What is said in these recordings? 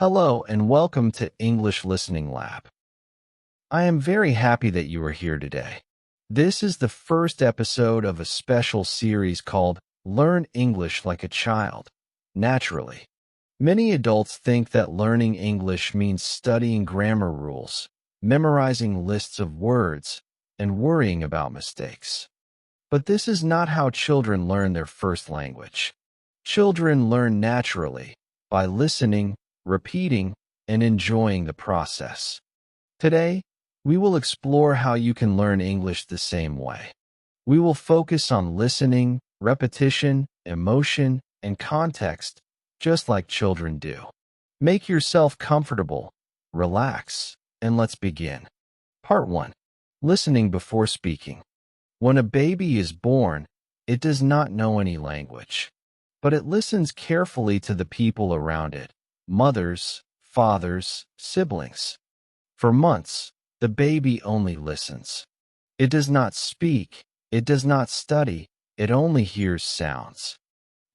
Hello and welcome to English Listening Lab. I am very happy that you are here today. This is the first episode of a special series called Learn English Like a Child, Naturally. Many adults think that learning English means studying grammar rules, memorizing lists of words, and worrying about mistakes. But this is not how children learn their first language. Children learn naturally by listening, repeating, and enjoying the process. Today, we will explore how you can learn English the same way. We will focus on listening, repetition, emotion, and context, just like children do. Make yourself comfortable, relax, and let's begin. Part 1. Listening before speaking. When a baby is born, it does not know any language, but it listens carefully to the people around it. Mothers, fathers, siblings. For months, the baby only listens. It does not speak, it does not study, it only hears sounds.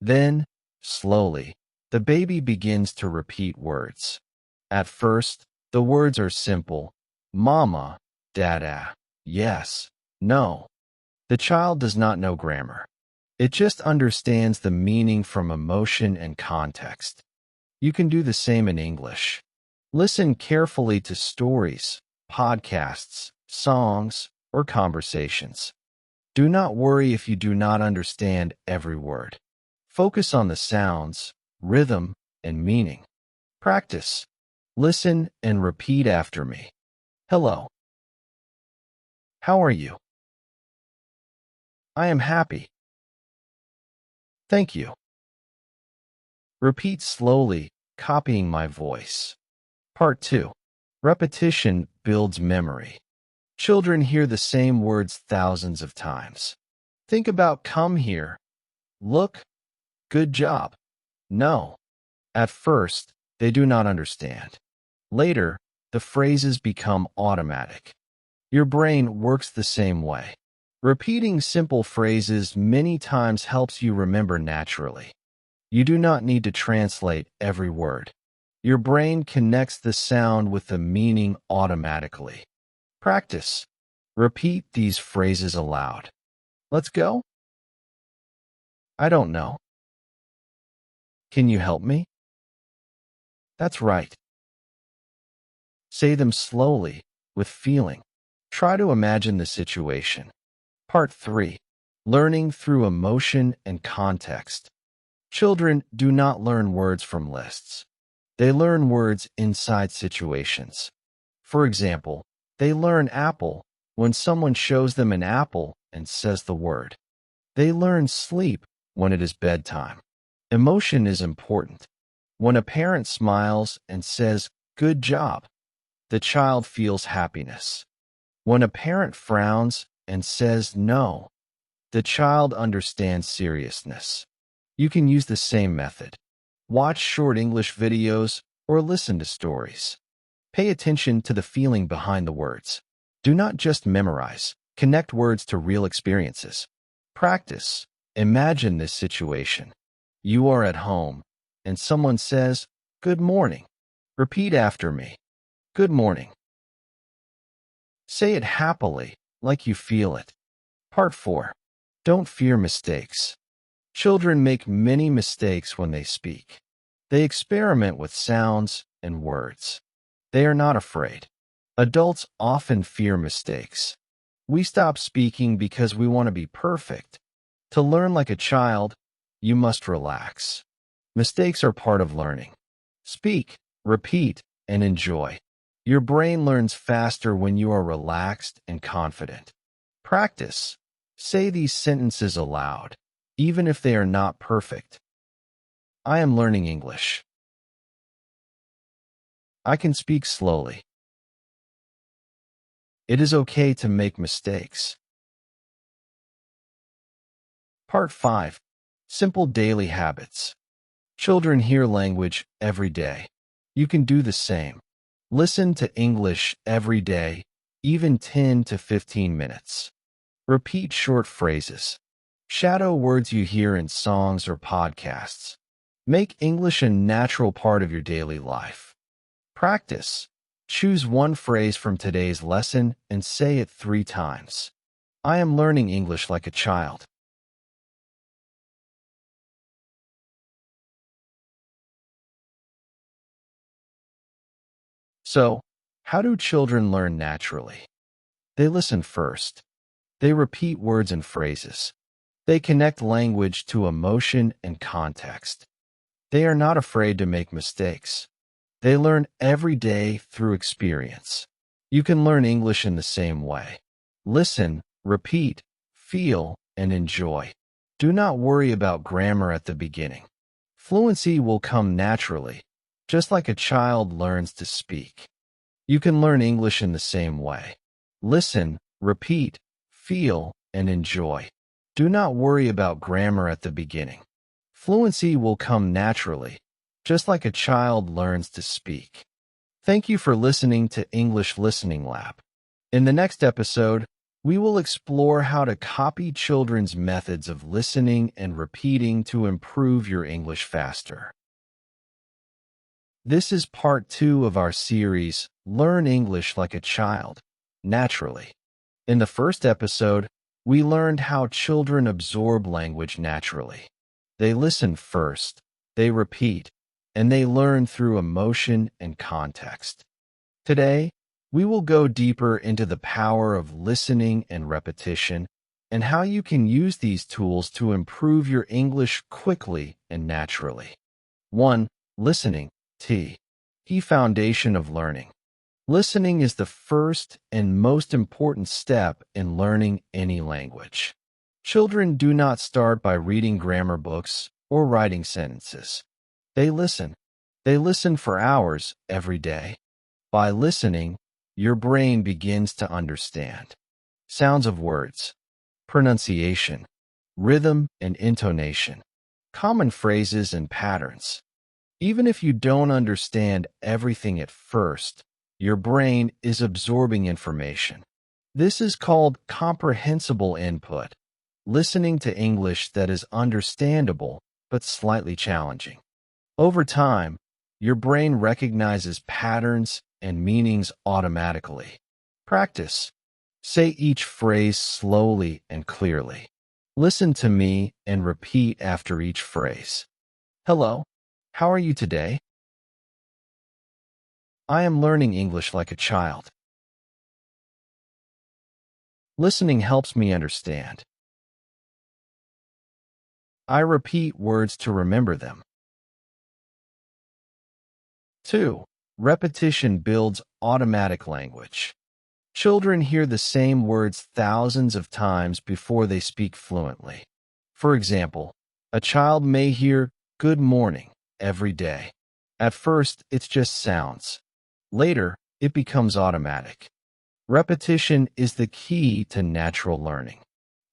Then, slowly, the baby begins to repeat words. At first, the words are simple: mama, dada, yes, no. The child does not know grammar. It just understands the meaning from emotion and context. You can do the same in English. Listen carefully to stories, podcasts, songs, or conversations. Do not worry if you do not understand every word. Focus on the sounds, rhythm, and meaning. Practice. Listen and repeat after me. Hello. How are you? I am happy. Thank you. Repeat slowly, copying my voice. Part 2. Repetition builds memory. Children hear the same words thousands of times. Think about come here, look, good job, no. At first, they do not understand. Later, the phrases become automatic. Your brain works the same way. Repeating simple phrases many times helps you remember naturally. You do not need to translate every word. Your brain connects the sound with the meaning automatically. Practice. Repeat these phrases aloud. Let's go. I don't know. Can you help me? That's right. Say them slowly, with feeling. Try to imagine the situation. Part 3. Learning through emotion and context. Children do not learn words from lists. They learn words inside situations. For example, they learn apple when someone shows them an apple and says the word. They learn sleep when it is bedtime. Emotion is important. When a parent smiles and says, "Good job," the child feels happiness. When a parent frowns and says no, the child understands seriousness. You can use the same method. Watch short English videos or listen to stories. Pay attention to the feeling behind the words. Do not just memorize. Connect words to real experiences. Practice. Imagine this situation. You are at home, and someone says, "Good morning." Repeat after me. Good morning. Say it happily, like you feel it. Part 4. Don't fear mistakes. Children make many mistakes when they speak. They experiment with sounds and words. They are not afraid. Adults often fear mistakes. We stop speaking because we want to be perfect. To learn like a child, you must relax. Mistakes are part of learning. Speak, repeat, and enjoy. Your brain learns faster when you are relaxed and confident. Practice. Say these sentences aloud, even if they are not perfect. I am learning English. I can speak slowly. It is okay to make mistakes. Part 5. Simple daily habits. Children hear language every day. You can do the same. Listen to English every day, even 10 to 15 minutes. Repeat short phrases. Shadow words you hear in songs or podcasts. Make English a natural part of your daily life. Practice. Choose one phrase from today's lesson and say it 3 times. I am learning English like a child. So, how do children learn naturally? They listen first. They repeat words and phrases. They connect language to emotion and context. They are not afraid to make mistakes. They learn every day through experience. You can learn English in the same way. Listen, repeat, feel, and enjoy. Do not worry about grammar at the beginning. Fluency will come naturally, just like a child learns to speak. You can learn English in the same way. Listen, repeat, feel, and enjoy. Do not worry about grammar at the beginning. Fluency will come naturally, just like a child learns to speak. Thank you for listening to English Listening Lab. In the next episode, we will explore how to copy children's methods of listening and repeating to improve your English faster. This is part 2 of our series, Learn English Like a Child, Naturally. In the first episode, we learned how children absorb language naturally. They listen first, they repeat, and they learn through emotion and context. Today, we will go deeper into the power of listening and repetition and how you can use these tools to improve your English quickly and naturally. 1. Listening. Key foundation of learning. Listening is the first and most important step in learning any language. Children do not start by reading grammar books or writing sentences. They listen. They listen for hours every day. By listening, your brain begins to understand sounds of words, pronunciation, rhythm and intonation, common phrases and patterns. Even if you don't understand everything at first, your brain is absorbing information. This is called comprehensible input, listening to English that is understandable but slightly challenging. Over time, your brain recognizes patterns and meanings automatically. Practice. Say each phrase slowly and clearly. Listen to me and repeat after each phrase. Hello, how are you today? I am learning English like a child. Listening helps me understand. I repeat words to remember them. 2. Repetition builds automatic language. Children hear the same words thousands of times before they speak fluently. For example, a child may hear good morning every day. At first, it's just sounds. Later, it becomes automatic. Repetition is the key to natural learning.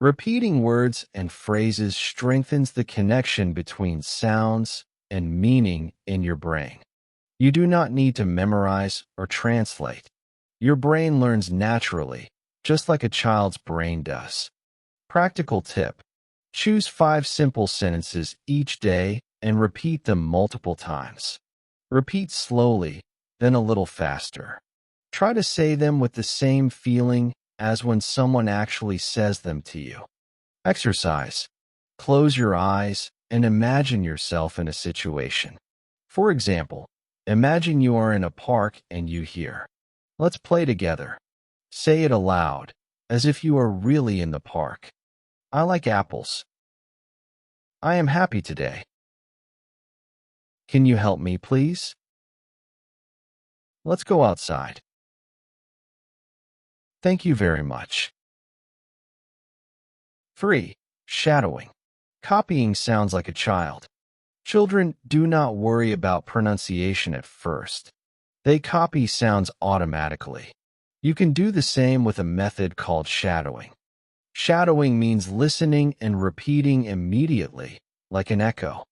Repeating words and phrases strengthens the connection between sounds and meaning in your brain. You do not need to memorize or translate. Your brain learns naturally, just like a child's brain does. Practical tip. Choose 5 simple sentences each day and repeat them multiple times. Repeat slowly, then a little faster. Try to say them with the same feeling as when someone actually says them to you. Exercise. Close your eyes and imagine yourself in a situation. For example, imagine you are in a park and you hear, "Let's play together." Say it aloud, as if you are really in the park. I like apples. I am happy today. Can you help me, please? Let's go outside. Thank you very much. 3. Shadowing. Copying sounds like a child. Children do not worry about pronunciation at first. They copy sounds automatically. You can do the same with a method called shadowing. Shadowing means listening and repeating immediately, like an echo.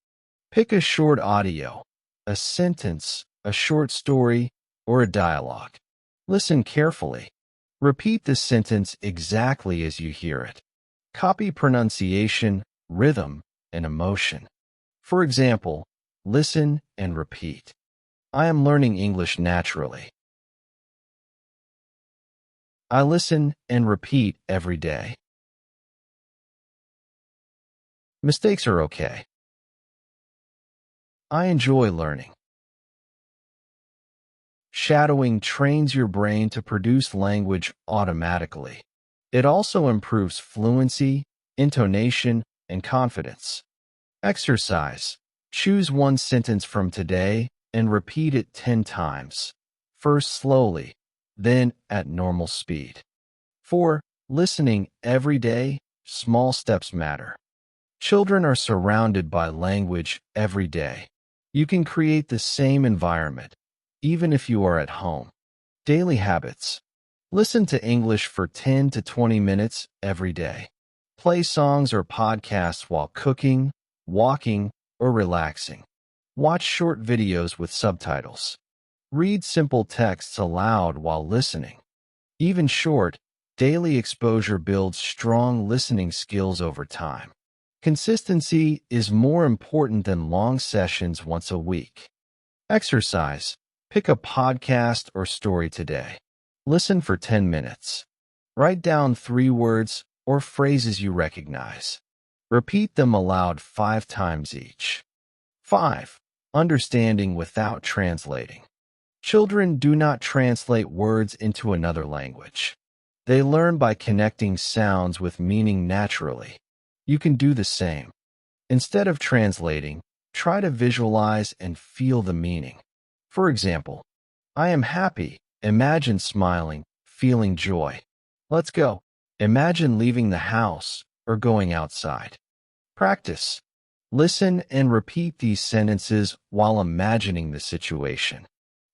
Pick a short audio, a sentence, a short story, or a dialogue. Listen carefully. Repeat the sentence exactly as you hear it. Copy pronunciation, rhythm, and emotion. For example, listen and repeat. I am learning English naturally. I listen and repeat every day. Mistakes are okay. I enjoy learning. Shadowing trains your brain to produce language automatically. It also improves fluency, intonation, and confidence. Exercise. Choose one sentence from today and repeat it 10 times. First slowly, then at normal speed. 4. Listening every day. Small steps matter. Children are surrounded by language every day. You can create the same environment, even if you are at home. Daily habits. Listen to English for 10 to 20 minutes every day. Play songs or podcasts while cooking, walking, or relaxing. Watch short videos with subtitles. Read simple texts aloud while listening. Even short, daily exposure builds strong listening skills over time. Consistency is more important than long sessions once a week. Exercise. Pick a podcast or story today. Listen for 10 minutes. Write down 3 words or phrases you recognize. Repeat them aloud 5 times each. 5. Understanding without translating. Children do not translate words into another language. They learn by connecting sounds with meaning naturally. You can do the same. Instead of translating, try to visualize and feel the meaning. For example, I am happy. Imagine smiling, feeling joy. Let's go. Imagine leaving the house or going outside. Practice. Listen and repeat these sentences while imagining the situation.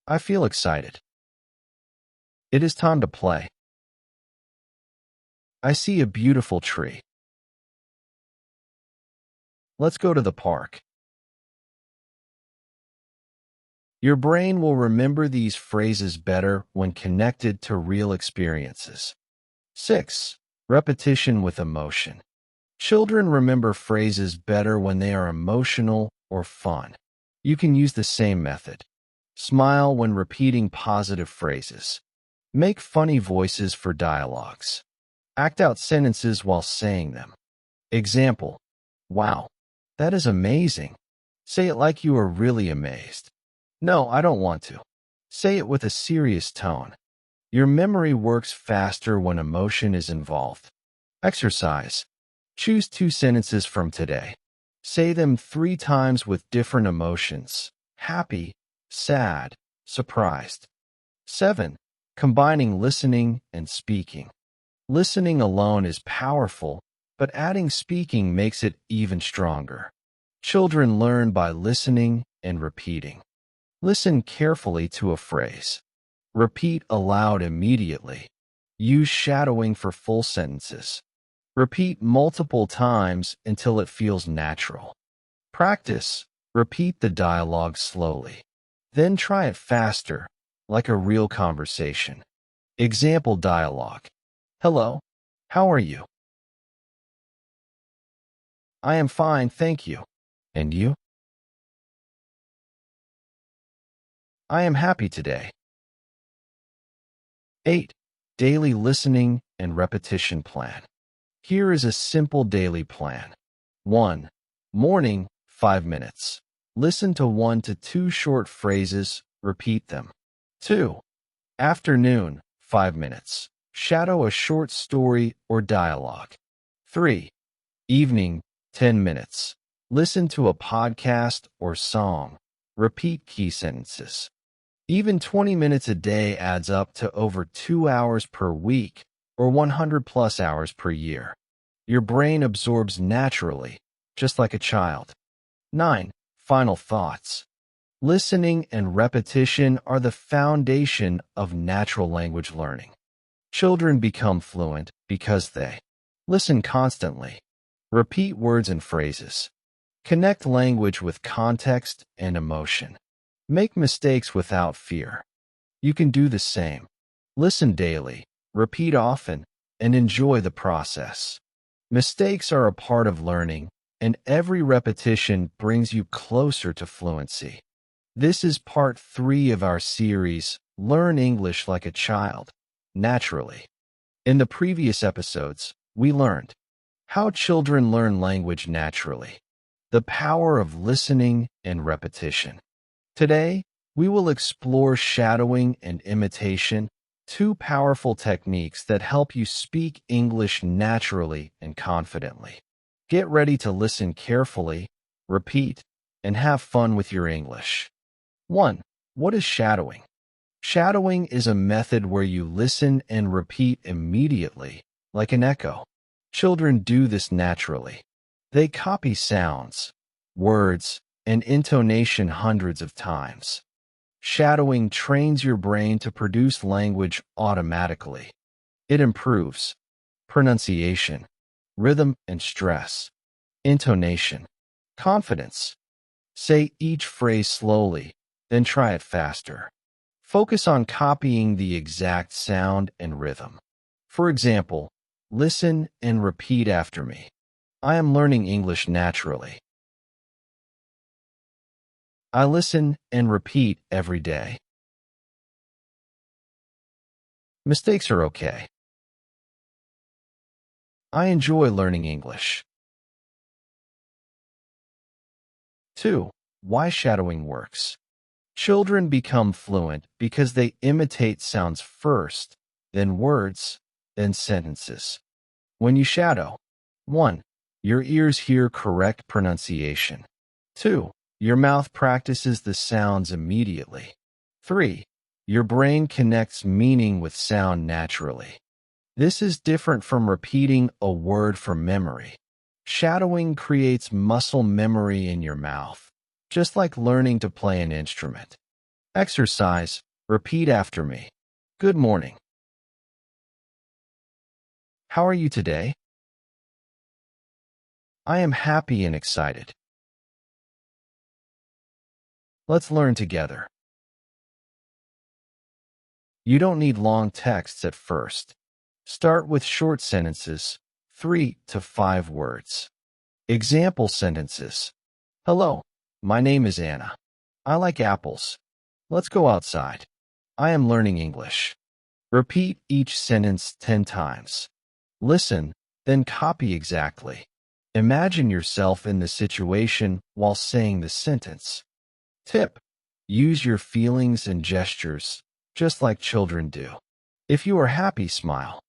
I feel excited. It is time to play. I see a beautiful tree. Let's go to the park. Your brain will remember these phrases better when connected to real experiences. 6. Repetition with emotion. Children remember phrases better when they are emotional or fun. You can use the same method. Smile when repeating positive phrases. Make funny voices for dialogues. Act out sentences while saying them. Example: Wow, that is amazing. Say it like you are really amazed. No, I don't want to. Say it with a serious tone. Your memory works faster when emotion is involved. Exercise. Choose 2 sentences from today. Say them 3 times with different emotions: happy, sad, surprised. 7. Combining listening and speaking. Listening alone is powerful, but adding speaking makes it even stronger. Children learn by listening and repeating. Listen carefully to a phrase. Repeat aloud immediately. Use shadowing for full sentences. Repeat multiple times until it feels natural. Practice. Repeat the dialogue slowly. Then try it faster, like a real conversation. Example dialogue. Hello, how are you? I am fine, thank you. And you? I am happy today. 8. Daily listening and repetition plan. Here is a simple daily plan. 1. Morning, 5 minutes. Listen to 1 to 2 short phrases, repeat them. 2. Afternoon, 5 minutes. Shadow a short story or dialogue. 3. Evening, 10 minutes. Listen to a podcast or song. Repeat key sentences. Even 20 minutes a day adds up to over 2 hours per week or 100 plus hours per year. Your brain absorbs naturally, just like a child. 9. Final thoughts. Listening and repetition are the foundation of natural language learning. Children become fluent because they listen constantly, repeat words and phrases, connect language with context and emotion, make mistakes without fear. You can do the same. Listen daily, repeat often, and enjoy the process. Mistakes are a part of learning, and every repetition brings you closer to fluency. This is part 3 of our series, Learn English Like a Child, Naturally. In the previous episodes, we learned how children learn language naturally, the power of listening and repetition. Today, we will explore shadowing and imitation, two powerful techniques that help you speak English naturally and confidently. Get ready to listen carefully, repeat, and have fun with your English. 1. What is shadowing? Shadowing is a method where you listen and repeat immediately, like an echo. Children do this naturally. They copy sounds, words, and intonation hundreds of times. Shadowing trains your brain to produce language automatically. It improves pronunciation, rhythm and stress, intonation, confidence. Say each phrase slowly, then try it faster. Focus on copying the exact sound and rhythm. For example, listen and repeat after me. I am learning English naturally. I listen and repeat every day. Mistakes are okay. I enjoy learning English. 2. Why shadowing works. Children become fluent because they imitate sounds first, then words, then sentences. When you shadow, 1. Your ears hear correct pronunciation. 2. Your mouth practices the sounds immediately. 3. Your brain connects meaning with sound naturally. This is different from repeating a word from memory. Shadowing creates muscle memory in your mouth, just like learning to play an instrument. Exercise. Repeat after me. Good morning. How are you today? I am happy and excited. Let's learn together. You don't need long texts at first. Start with short sentences, 3 to 5 words. Example sentences. Hello, my name is Anna. I like apples. Let's go outside. I am learning English. Repeat each sentence 10 times. Listen, then copy exactly. Imagine yourself in the situation while saying the sentence. Tip: use your feelings and gestures, just like children do. If you are happy, smile.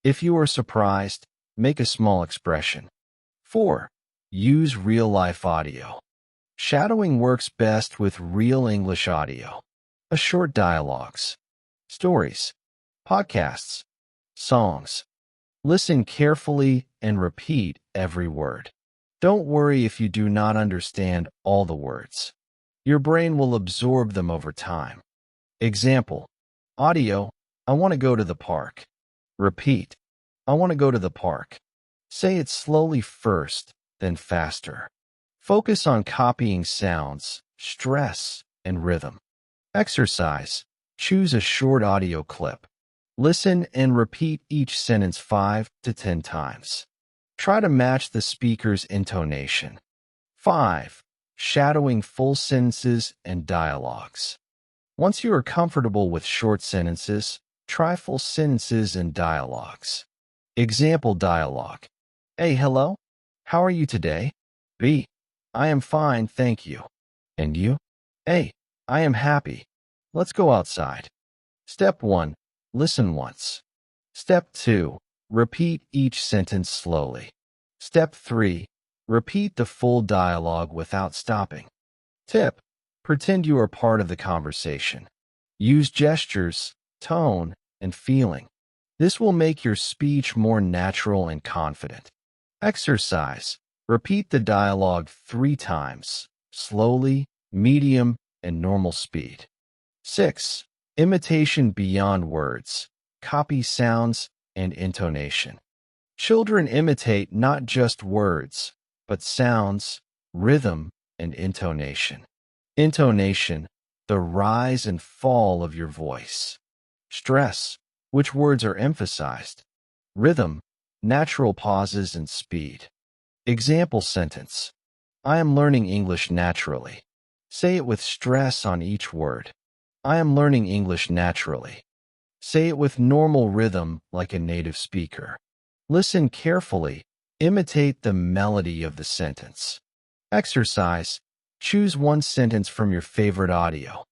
If you are surprised, make a small expression. 4. Use real-life audio. Shadowing works best with real English audio. A short dialogues, stories, podcasts, songs. Listen carefully and repeat every word. Don't worry if you do not understand all the words. Your brain will absorb them over time. Example. Audio. I want to go to the park. Repeat. I want to go to the park. Say it slowly first, then faster. Focus on copying sounds, stress, and rhythm. Exercise. Choose a short audio clip. Listen and repeat each sentence 5 to 10 times. Try to match the speaker's intonation. 5. Shadowing full sentences and dialogues. Once you are comfortable with short sentences, try full sentences and dialogues. Example dialogue. A. Hello. How are you today? B. I am fine, thank you. And you? A. I am happy. Let's go outside. Step 1. Listen once. Step 2. Repeat each sentence slowly. Step 3. Repeat the full dialogue without stopping. Tip: pretend you are part of the conversation. Use gestures, tone, and feeling. This will make your speech more natural and confident. Exercise. Repeat the dialogue 3 times, slowly, medium, and normal speed. 6. Imitation beyond words. Copy sounds and intonation. Children imitate not just words, but sounds, rhythm, and intonation. Intonation, the rise and fall of your voice. Stress, which words are emphasized. Rhythm, natural pauses and speed. Example sentence. I am learning English naturally. Say it with stress on each word. I am learning English naturally. Say it with normal rhythm like a native speaker. Listen carefully. Imitate the melody of the sentence. Exercise. Choose one sentence from your favorite audio.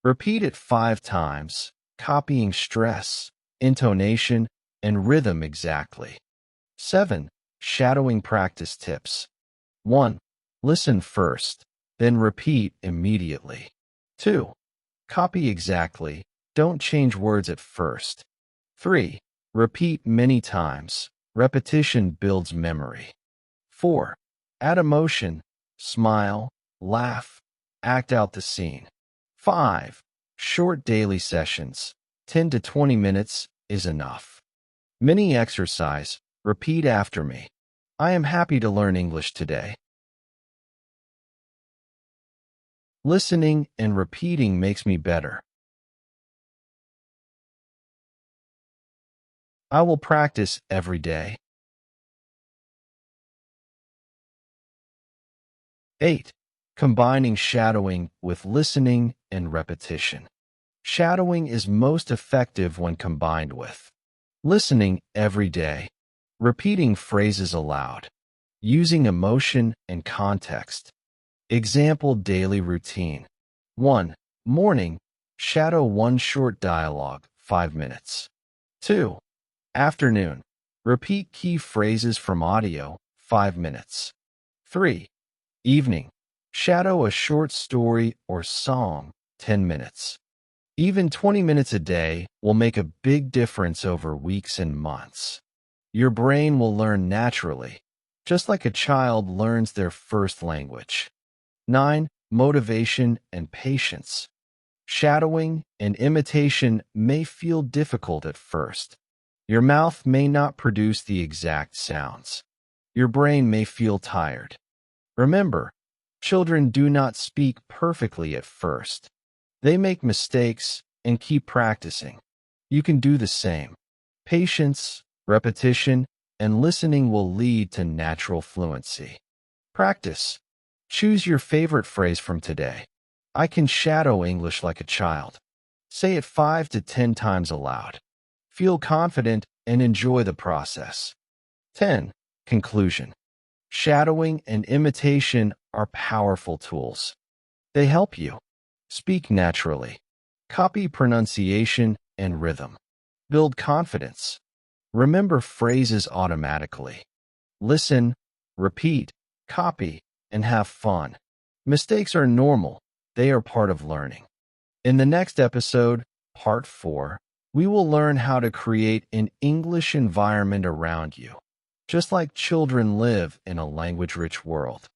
Repeat it 5 times, copying stress, intonation, and rhythm exactly. 7. Shadowing practice tips. 1. Listen first, then repeat immediately. 2. Copy exactly. Don't change words at first. 3. Repeat many times. Repetition builds memory. 4. Add emotion. Smile, laugh, act out the scene. 5. Short daily sessions. 10 to 20 minutes is enough. Mini exercise. Repeat after me. I am happy to learn English today. Listening and repeating makes me better. I will practice every day. 8. Combining shadowing with listening and repetition. Shadowing is most effective when combined with listening every day, repeating phrases aloud, using emotion and context. Example daily routine. 1. Morning. Shadow one short dialogue, 5 minutes. 2. Afternoon. Repeat key phrases from audio, 5 minutes. 3. Evening. Shadow a short story or song, 10 minutes. Even 20 minutes a day will make a big difference over weeks and months. Your brain will learn naturally, just like a child learns their first language. 9. Motivation and patience. Shadowing and imitation may feel difficult at first. Your mouth may not produce the exact sounds. Your brain may feel tired. Remember, children do not speak perfectly at first. They make mistakes and keep practicing. You can do the same. Patience, repetition, and listening will lead to natural fluency. Practice. Choose your favorite phrase from today. I can shadow English like a child. Say it 5 to 10 times aloud. Feel confident and enjoy the process. 10. Conclusion. Shadowing and imitation are powerful tools. They help you speak naturally, copy pronunciation and rhythm, build confidence, remember phrases automatically, listen, repeat, copy, and have fun. Mistakes are normal. They are part of learning. In the next episode, Part 4, we will learn how to create an English environment around you, just like children live in a language-rich world.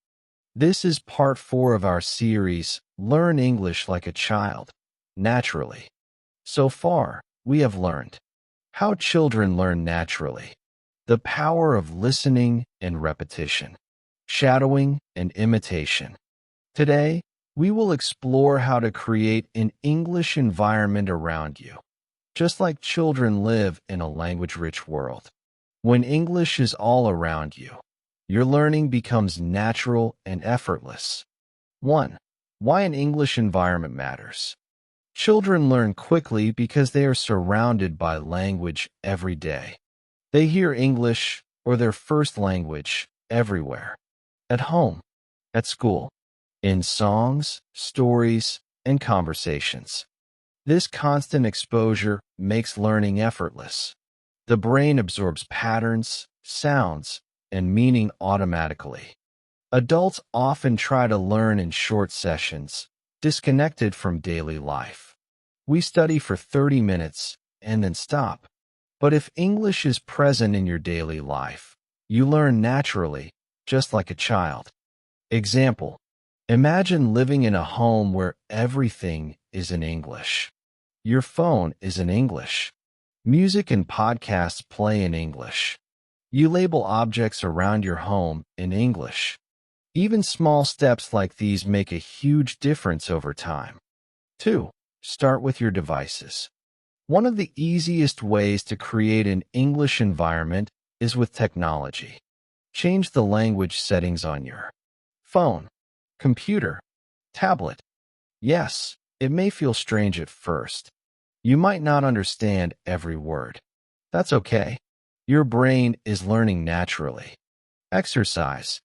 This is Part 4 of our series, Learn English Like a Child, Naturally. So far, we have learned how children learn naturally, the power of listening and repetition, shadowing and imitation. Today, we will explore how to create an English environment around you, just like children live in a language-rich world. When English is all around you, your learning becomes natural and effortless. 1. Why an English environment matters. Children learn quickly because they are surrounded by language every day. They hear English or their first language everywhere. At home, at school, in songs, stories, and conversations. This constant exposure makes learning effortless. The brain absorbs patterns, sounds, and meaning automatically. Adults often try to learn in short sessions, disconnected from daily life. We study for 30 minutes and then stop. But if English is present in your daily life, you learn naturally, just like a child. Example. Imagine living in a home where everything is in English. Your phone is in English. Music and podcasts play in English. You label objects around your home in English. Even small steps like these make a huge difference over time. 2. Start with your devices. One of the easiest ways to create an English environment is with technology. Change the language settings on your phone, computer, tablet, Yes, it may feel strange at first. You might not understand every word. That's okay. Your brain is learning naturally. Exercise.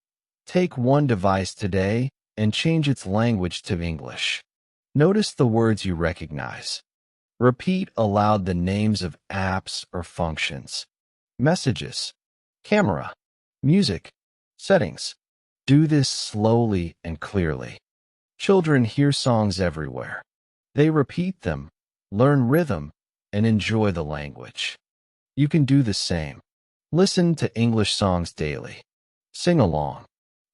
Take one device today and change its language to English. Notice the words you recognize. Repeat aloud the names of apps or functions. Messages, camera, music, settings. Do this slowly and clearly. Children hear songs everywhere. They repeat them, learn rhythm, and enjoy the language. You can do the same. Listen to English songs daily. Sing along.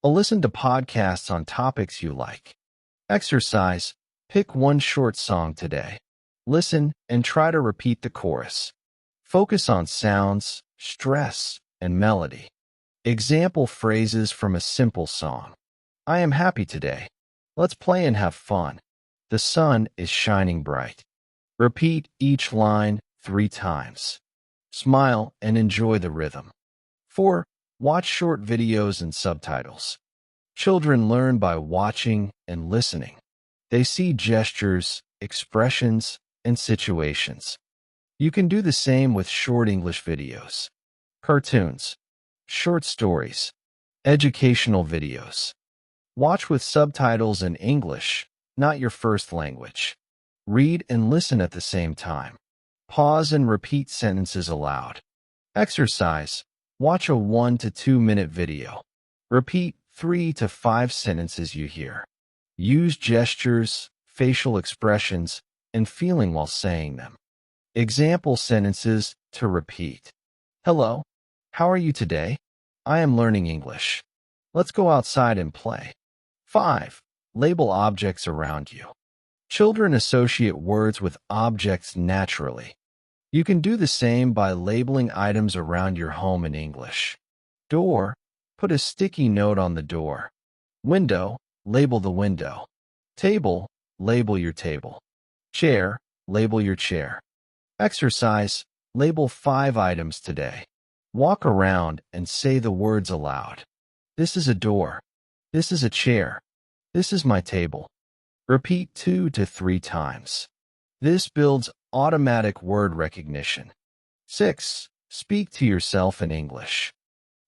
Or listen to podcasts on topics you like. Exercise. Pick one short song today. Listen and try to repeat the chorus. Focus on sounds, stress, and melody. Example phrases from a simple song. I am happy today. Let's play and have fun. The sun is shining bright. Repeat each line 3 times. Smile and enjoy the rhythm. 4. Watch short videos and subtitles. Children learn by watching and listening. They see gestures, expressions, and situations. You can do the same with short English videos, cartoons, short stories, educational videos. Watch with subtitles in English, not your first language. Read and listen at the same time. Pause and repeat sentences aloud. Exercise. Watch a 1 to 2 minute video. Repeat 3 to 5 sentences you hear. Use gestures, facial expressions, and feeling while saying them. Example sentences to repeat. Hello, how are you today? I am learning English. Let's go outside and play. 5. Label objects around you. Children associate words with objects naturally. You can do the same by labeling items around your home in English. Door, put a sticky note on the door. Window, label the window. Table, label your table. Chair, label your chair. Exercise, label 5 items today. Walk around and say the words aloud. This is a door. This is a chair. This is my table. Repeat 2 to 3 times. This builds automatic word recognition. 6. Speak to yourself in English.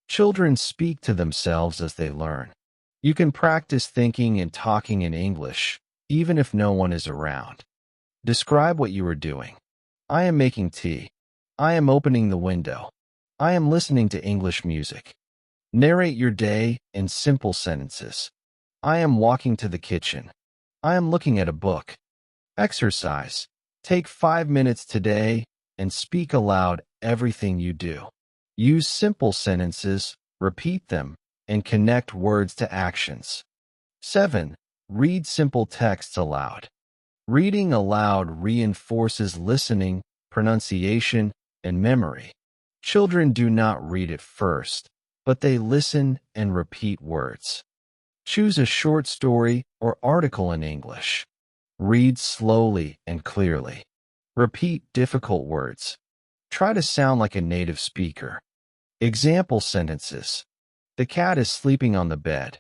Children speak to themselves as they learn. You can practice thinking and talking in English, even if no one is around. Describe what you are doing. I am making tea. I am opening the window. I am listening to English music. Narrate your day in simple sentences. I am walking to the kitchen. I am looking at a book. Exercise. Take 5 minutes today and speak aloud everything you do. Use simple sentences, repeat them, and connect words to actions. 7. Read simple texts aloud. Reading aloud reinforces listening, pronunciation, and memory. Children do not read at first, but they listen and repeat words. Choose a short story or article in English. Read slowly and clearly. Repeat difficult words. Try to sound like a native speaker. Example sentences. The cat is sleeping on the bed.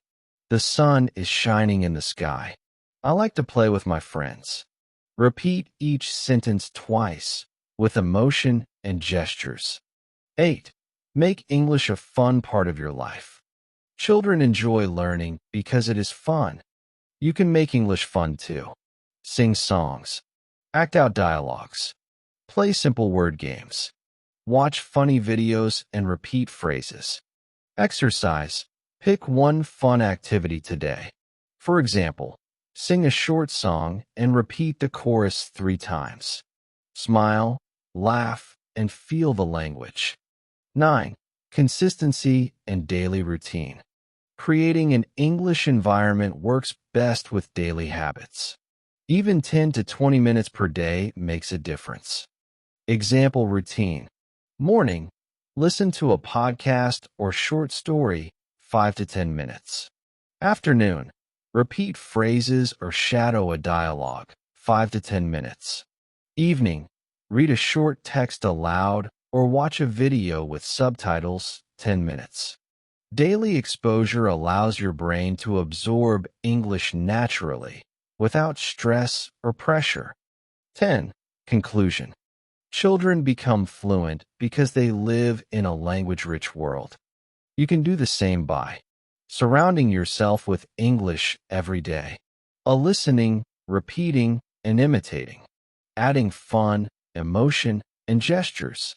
The sun is shining in the sky. I like to play with my friends. Repeat each sentence twice, with emotion and gestures. 8. Make English a fun part of your life. Children enjoy learning because it is fun. You can make English fun too. Sing songs. Act out dialogues. Play simple word games. Watch funny videos and repeat phrases. Exercise. Pick one fun activity today. For example, sing a short song and repeat the chorus 3 times. Smile, laugh, and feel the language. 9. Consistency and daily routine. Creating an English environment works best with daily habits. Even 10 to 20 minutes per day makes a difference. Example routine. Morning. Listen to a podcast or short story 5 to 10 minutes. Afternoon. Repeat phrases or shadow a dialogue 5 to 10 minutes. Evening. Read a short text aloud or watch a video with subtitles 10 minutes. Daily exposure allows your brain to absorb English naturally, without stress or pressure. 10. Conclusion. Children become fluent because they live in a language-rich world. You can do the same by surrounding yourself with English every day, listening, repeating, and imitating, adding fun, emotion, and gestures,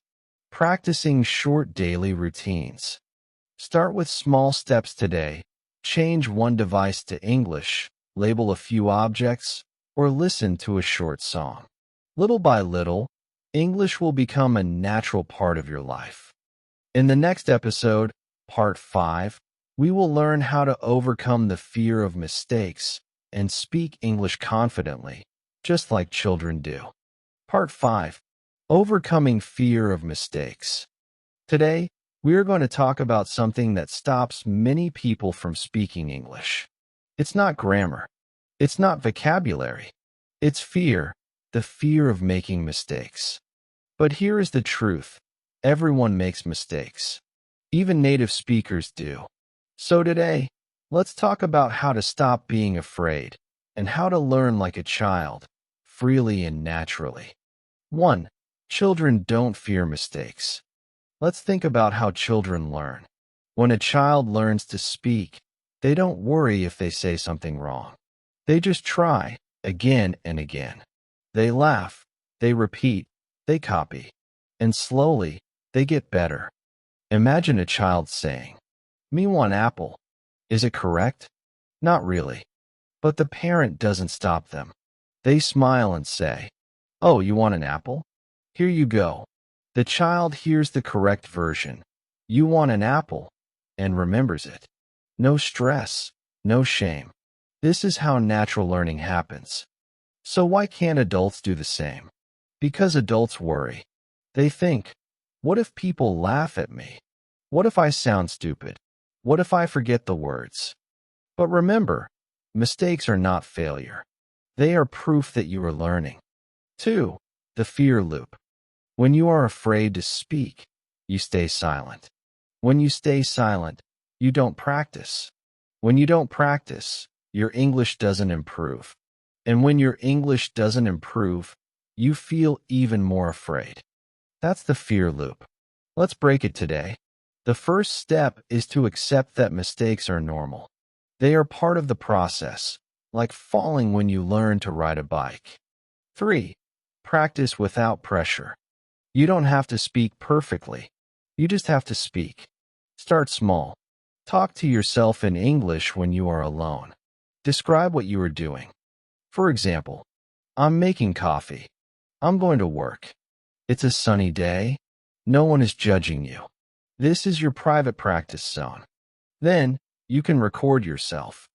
practicing short daily routines. Start with small steps today. Change one device to English, label a few objects, or listen to a short song. Little by little, English will become a natural part of your life. In the next episode, Part 5, we will learn how to overcome the fear of mistakes and speak English confidently, just like children do. Part 5, Overcoming Fear of Mistakes. Today, we are going to talk about something that stops many people from speaking English. It's not grammar. It's not vocabulary. It's fear, the fear of making mistakes. But here is the truth. Everyone makes mistakes. Even native speakers do. So today, let's talk about how to stop being afraid and how to learn like a child, freely and naturally. 1. Children don't fear mistakes. Let's think about how children learn. When a child learns to speak, they don't worry if they say something wrong. They just try, again and again. They laugh, they repeat, they copy, and slowly, they get better. Imagine a child saying, "Me want apple." Is it correct? Not really. But the parent doesn't stop them. They smile and say, "Oh, you want an apple? Here you go." The child hears the correct version, "You want an apple," and remembers it. No stress, no shame. This is how natural learning happens. So why can't adults do the same? Because adults worry. They think, what if people laugh at me? What if I sound stupid? What if I forget the words? But remember, mistakes are not failure. They are proof that you are learning. 2. The fear loop. When you are afraid to speak, you stay silent. When you stay silent, you don't practice. When you don't practice, your English doesn't improve. And when your English doesn't improve, you feel even more afraid. That's the fear loop. Let's break it today. The first step is to accept that mistakes are normal. They are part of the process, like falling when you learn to ride a bike. 3. Practice without pressure. You don't have to speak perfectly. You just have to speak. Start small. Talk to yourself in English when you are alone. Describe what you are doing. For example, I'm making coffee. I'm going to work. It's a sunny day. No one is judging you. This is your private practice zone. Then, you can record yourself.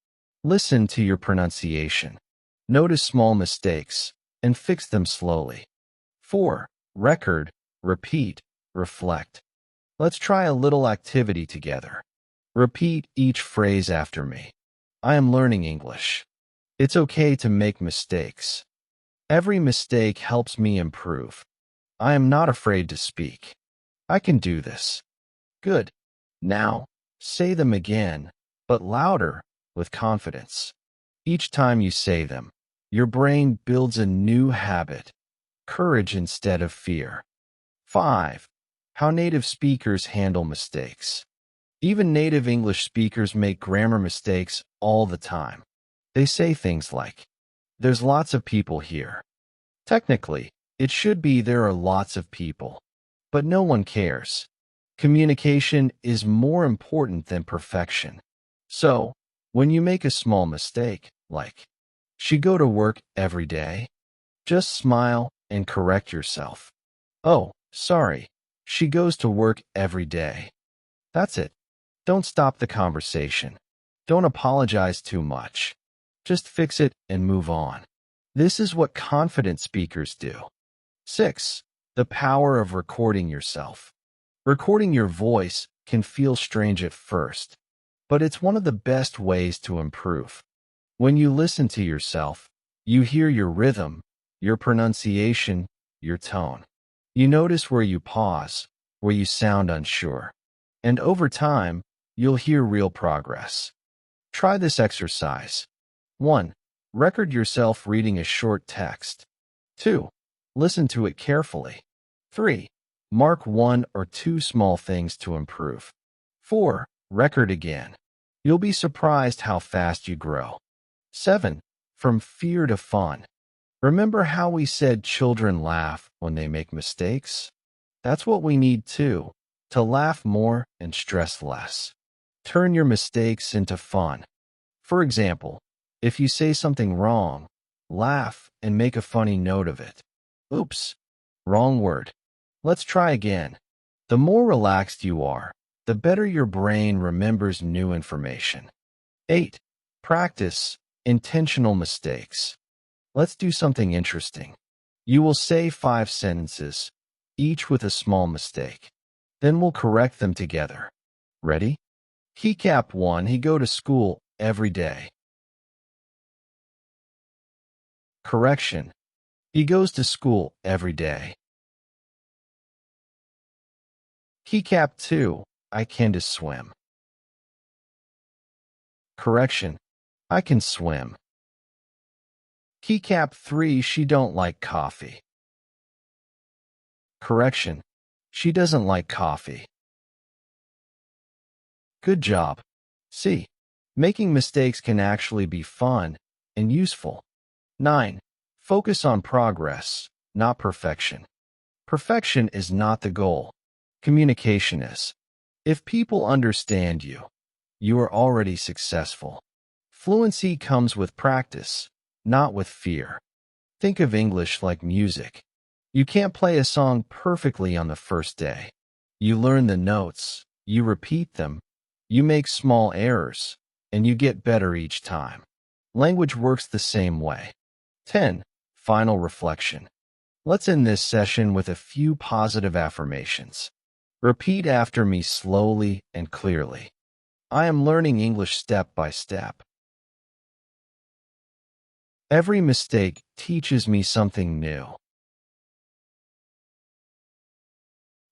Listen to your pronunciation. Notice small mistakes and fix them slowly. 4. Record, repeat, reflect. Let's try a little activity together. Repeat each phrase after me. I am learning English. It's okay to make mistakes. Every mistake helps me improve. I am not afraid to speak. I can do this. Good. Now, say them again, but louder, with confidence. Each time you say them, your brain builds a new habit, courage instead of fear. 5. How native speakers handle mistakes. Even native English speakers make grammar mistakes all the time. They say things like, "There's lots of people here." Technically, it should be "there are lots of people," but no one cares. Communication is more important than perfection. So, when you make a small mistake, like, "She go to work every day," just smile and correct yourself. "Oh, sorry, she goes to work every day." That's it. Don't stop the conversation. Don't apologize too much. Just fix it and move on. This is what confident speakers do. 6. The power of recording yourself. Recording your voice can feel strange at first, but it's one of the best ways to improve. When you listen to yourself, you hear your rhythm, your pronunciation, your tone. You notice where you pause, where you sound unsure. And over time, you'll hear real progress. Try this exercise. 1. Record yourself reading a short text. 2. Listen to it carefully. 3. Mark 1 or 2 small things to improve. 4. Record again. You'll be surprised how fast you grow. 7. From fear to fun. Remember how we said children laugh when they make mistakes? That's what we need too, to laugh more and stress less. Turn your mistakes into fun. For example, if you say something wrong, laugh and make a funny note of it. Oops, wrong word. Let's try again. The more relaxed you are, the better your brain remembers new information. 8. Practice intentional mistakes. Let's do something interesting. You will say 5 sentences, each with a small mistake. Then we'll correct them together. Ready? Keycap 1. He go to school every day. Correction. He goes to school every day. Keycap 2. I can to swim. Correction. I can swim. Keycap 3. She don't like coffee. Correction. She doesn't like coffee. Good job. See, making mistakes can actually be fun and useful. 9. Focus on progress, not perfection. Perfection is not the goal. Communication is. If people understand you, you are already successful. Fluency comes with practice, not with fear. Think of English like music. You can't play a song perfectly on the first day. You learn the notes, you repeat them, you make small errors, and you get better each time. Language works the same way. 10. Final reflection. Let's end this session with a few positive affirmations. Repeat after me slowly and clearly. I am learning English step by step. Every mistake teaches me something new.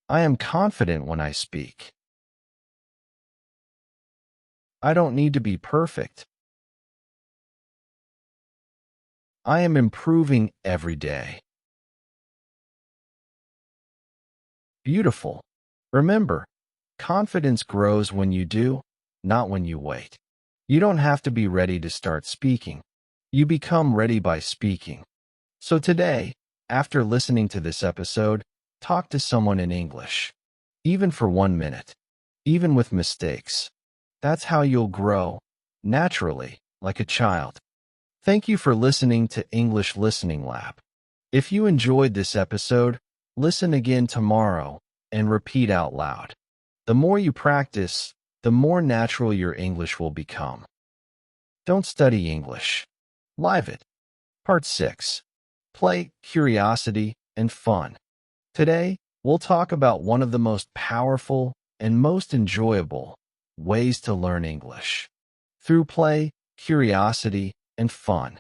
I am confident when I speak. I don't need to be perfect. I am improving every day. Beautiful. Remember, confidence grows when you do, not when you wait. You don't have to be ready to start speaking. You become ready by speaking. So today, after listening to this episode, talk to someone in English. Even for 1 minute. Even with mistakes. That's how you'll grow, naturally, like a child. Thank you for listening to English Listening Lab. If you enjoyed this episode, listen again tomorrow and repeat out loud. The more you practice, the more natural your English will become. Don't study English. Live it. Part 6. Play, curiosity, and fun. Today, we'll talk about one of the most powerful and most enjoyable ways to learn English. Through play, curiosity, and fun.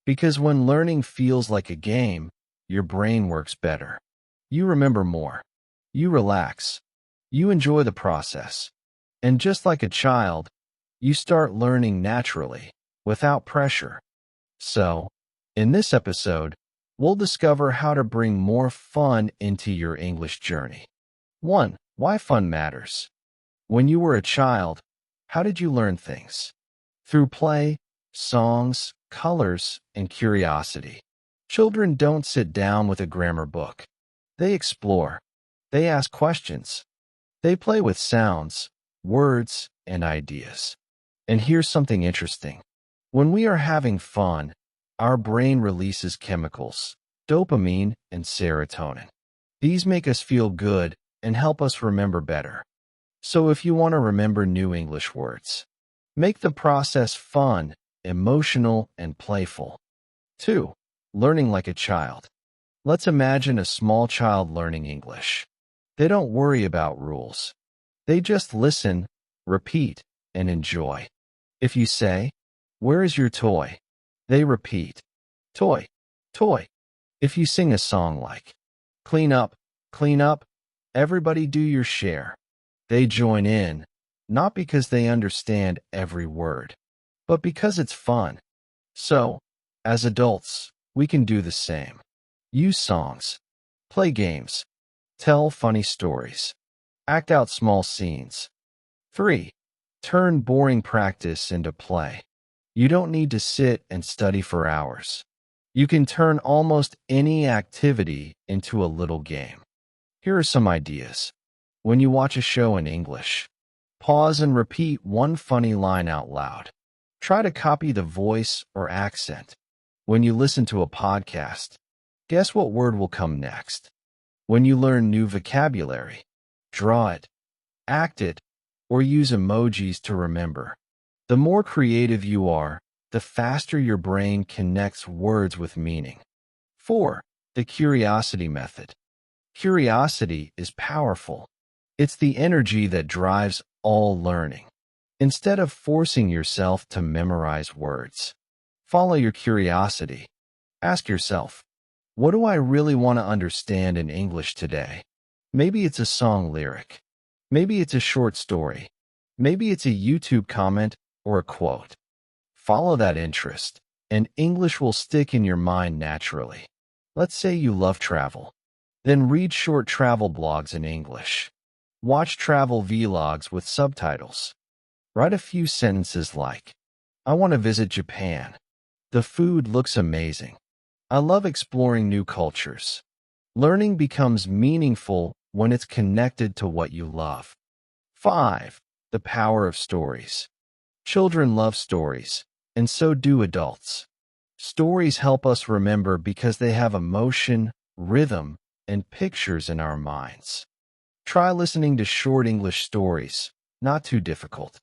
Because when learning feels like a game, your brain works better. You remember more. You relax. You enjoy the process. And just like a child, you start learning naturally, without pressure. So, in this episode, we'll discover how to bring more fun into your English journey. 1. Why fun matters. When you were a child, how did you learn things? Through play, songs, colors, and curiosity. Children don't sit down with a grammar book. They explore. They ask questions. They play with sounds, words, and ideas. And here's something interesting. When we are having fun, our brain releases chemicals, dopamine and serotonin. These make us feel good and help us remember better. So if you want to remember new English words, make the process fun, emotional, and playful. 2. Learning like a child. Let's imagine a small child learning English. They don't worry about rules. They just listen, repeat, and enjoy. If you say, "Where is your toy?" they repeat, "Toy, toy." If you sing a song like, clean up, everybody do your share," they join in, not because they understand every word, but because it's fun. So, As adults, we can do the same. Use songs, play games, tell funny stories, act out small scenes. 3. Turn boring practice into play. You don't need to sit and study for hours. You can turn almost any activity into a little game. Here are some ideas. When you watch a show in English, pause and repeat one funny line out loud. Try to copy the voice or accent. When you listen to a podcast, guess what word will come next. When you learn new vocabulary, draw it, act it, or use emojis to remember. The more creative you are, the faster your brain connects words with meaning. 4. The curiosity method. Curiosity is powerful. It's the energy that drives all learning. Instead of forcing yourself to memorize words, follow your curiosity. Ask yourself, what do I really want to understand in English today? Maybe it's a song lyric. Maybe it's a short story. Maybe it's a YouTube comment or a quote. Follow that interest, and English will stick in your mind naturally. Let's say you love travel. Then read short travel blogs in English. Watch travel vlogs with subtitles. Write a few sentences like, I want to visit Japan. The food looks amazing. I love exploring new cultures. Learning becomes meaningful when it's connected to what you love. 5. The power of stories. Children love stories, and so do adults. Stories help us remember because they have emotion, rhythm, and pictures in our minds. Try listening to short English stories, not too difficult.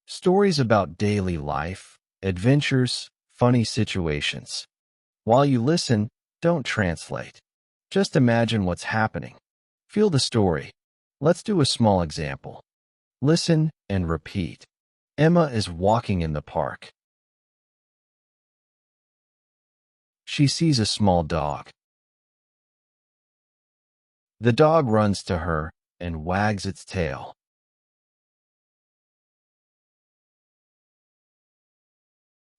Stories about daily life, adventures, funny situations. While you listen, don't translate. Just imagine what's happening. Feel the story. Let's do a small example. Listen and repeat. Emma is walking in the park. She sees a small dog. The dog runs to her and wags its tail.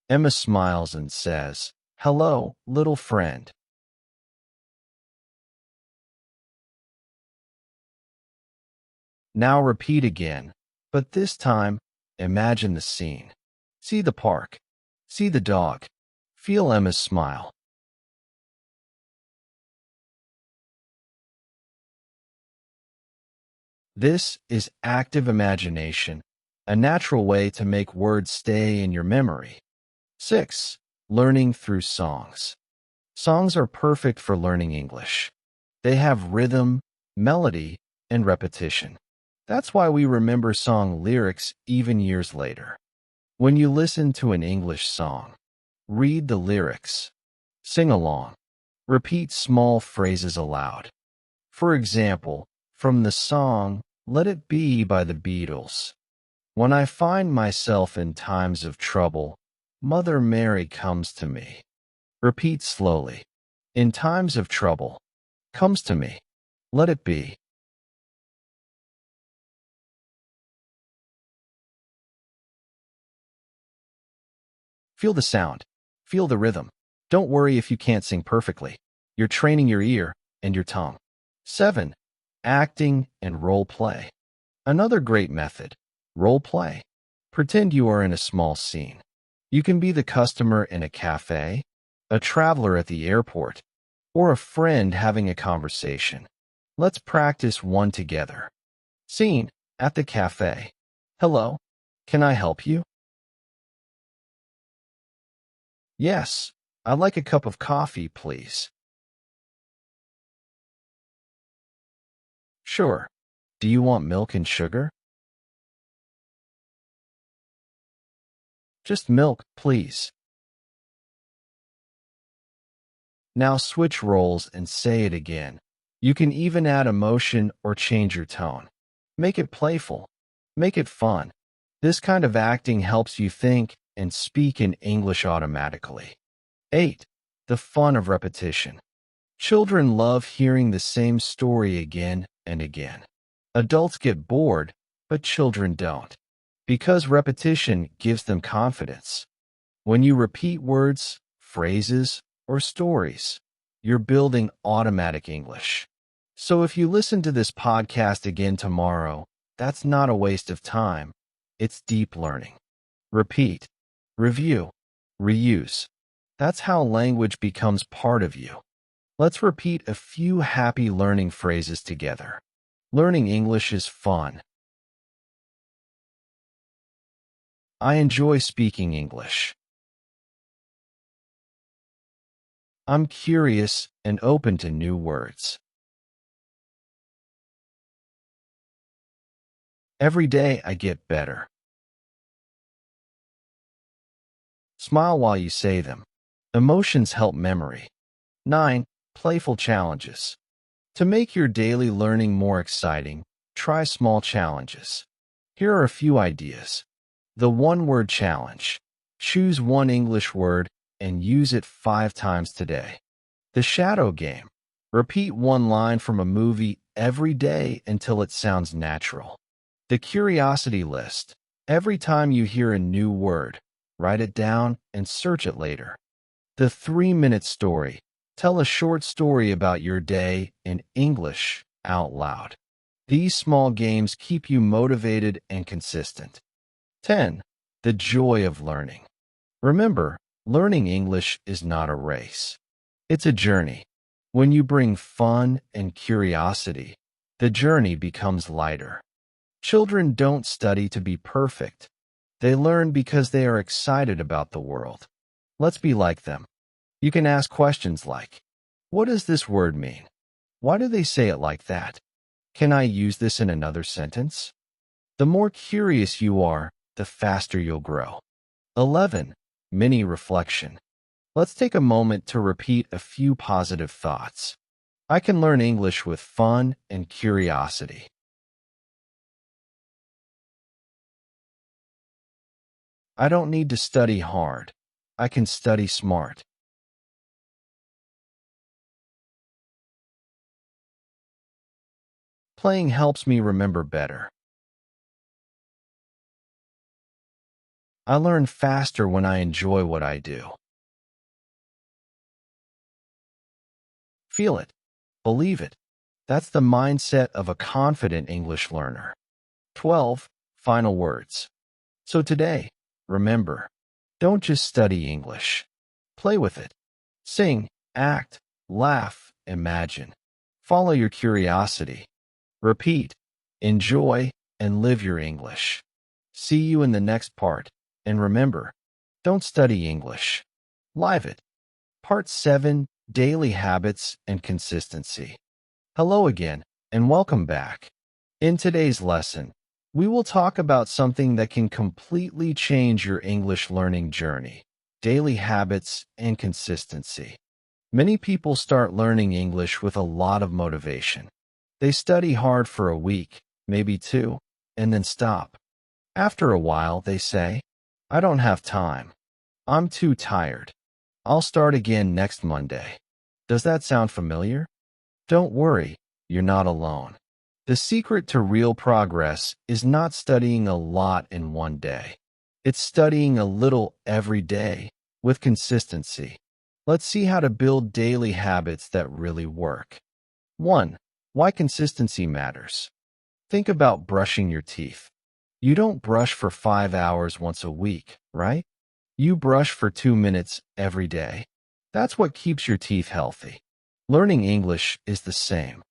Emma smiles and says, "Hello, little friend." Now repeat again, but this time, imagine the scene. See the park. See the dog. Feel Emma's smile. This is active imagination, a natural way to make words stay in your memory. 6. Learning through songs. Songs are perfect for learning English. They have rhythm, melody, and repetition. That's why we remember song lyrics even years later. When you listen to an English song, read the lyrics, sing along, repeat small phrases aloud. For example, from the song Let It Be by the Beatles, when I find myself in times of trouble, Mother Mary comes to me. Repeat slowly. In times of trouble, comes to me. Let it be. Feel the sound. Feel the rhythm. Don't worry if you can't sing perfectly. You're training your ear and your tongue. 7. Acting and role play. Another great method, role play. Pretend you are in a small scene. You can be the customer in a cafe, a traveler at the airport, or a friend having a conversation. Let's practice one together. Scene, at the cafe. Hello, can I help you? Yes, I'd like a cup of coffee, please. Sure. Do you want milk and sugar? Just milk, please. Now switch roles and say it again. You can even add emotion or change your tone. Make it playful. Make it fun. This kind of acting helps you think and speak in English automatically. 8. The fun of repetition. Children love hearing the same story again and again. Adults get bored, but children don't, because repetition gives them confidence. When you repeat words, phrases, or stories. You're building automatic English. So if you listen to this podcast again tomorrow, that's not a waste of time. It's deep learning. Repeat, review, reuse. That's how language becomes part of you. Let's repeat a few happy learning phrases together. Learning English is fun. I enjoy speaking English. I'm curious and open to new words. Every day I get better. Smile while you say them. Emotions help memory. 9. Playful challenges. To make your daily learning more exciting, try small challenges. Here are a few ideas. The one-word challenge. Choose one English word and use it 5 times today. The shadow game. Repeat one line from a movie every day until it sounds natural. The curiosity list. Every time you hear a new word, write it down and search it later. The 3-minute story. Tell a short story about your day in English out loud. These small games keep you motivated and consistent. 10. The joy of learning. Remember, learning English is not a race. It's a journey. When you bring fun and curiosity, the journey becomes lighter. Children don't study to be perfect. They learn because they are excited about the world. Let's be like them. You can ask questions like, what does this word mean? Why do they say it like that? Can I use this in another sentence? The more curious you are, the faster you'll grow. 11. Mini reflection. Let's take a moment to repeat a few positive thoughts. I can learn English with fun and curiosity. I don't need to study hard. I can study smart. Playing helps me remember better. I learn faster when I enjoy what I do. Feel it. Believe it. That's the mindset of a confident English learner. 12. Final words. So today, remember, don't just study English. Play with it. Sing, act, laugh, imagine. Follow your curiosity. Repeat, enjoy, and live your English. See you in the next part. And remember, don't study English. Live it. Part 7, Daily Habits and Consistency. Hello again, and welcome back. In today's lesson, we will talk about something that can completely change your English learning journey: daily habits and consistency. Many people start learning English with a lot of motivation. They study hard for a week, maybe 2, and then stop. After a while, they say, I don't have time. I'm too tired. I'll start again next Monday. Does that sound familiar? Don't worry, you're not alone. The secret to real progress is not studying a lot in one day. It's studying a little every day with consistency. Let's see how to build daily habits that really work. 1. Why consistency matters. Think about brushing your teeth. You don't brush for 5 hours once a week, right? You brush for 2 minutes every day. That's what keeps your teeth healthy. Learning English is the same.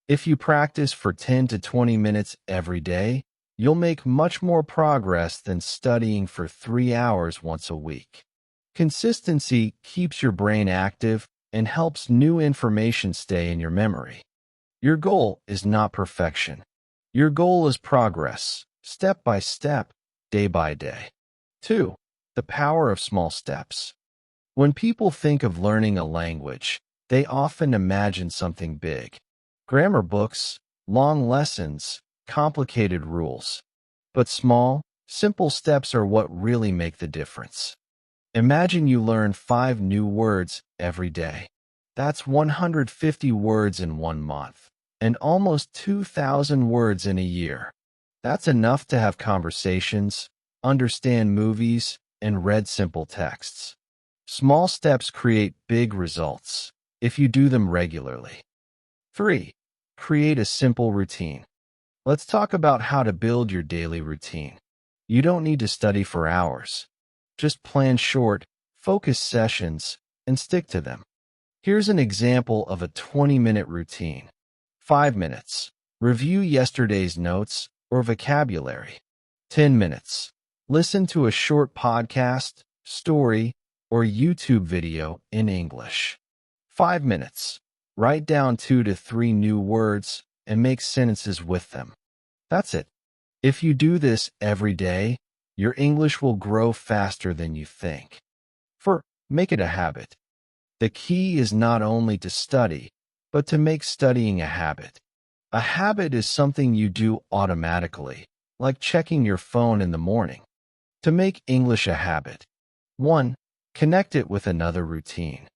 If you practice for 10 to 20 minutes every day, you'll make much more progress than studying for 3 hours once a week. Consistency keeps your brain active and helps new information stay in your memory. Your goal is not perfection. Your goal is progress, step by step, day by day. 2. The power of small steps. When people think of learning a language, they often imagine something big. Grammar books, long lessons, complicated rules. But small, simple steps are what really make the difference. Imagine you learn 5 new words every day. That's 150 words in 1 month, and almost 2,000 words in a year. That's enough to have conversations, understand movies, and read simple texts. Small steps create big results if you do them regularly. 3. Create a simple routine. Let's talk about how to build your daily routine. You don't need to study for hours. Just plan short, focused sessions and stick to them. Here's an example of a 20-minute routine. 5 minutes. Review yesterday's notes or vocabulary. 10 minutes. Listen to a short podcast, story, or YouTube video in English. 5 minutes. Write down 2 to 3 new words and make sentences with them. That's it. If you do this every day, your English will grow faster than you think. 4. Make it a habit. The key is not only to study, but to make studying a habit. A habit is something you do automatically, like checking your phone in the morning. To make English a habit, 1. Connect it with another routine.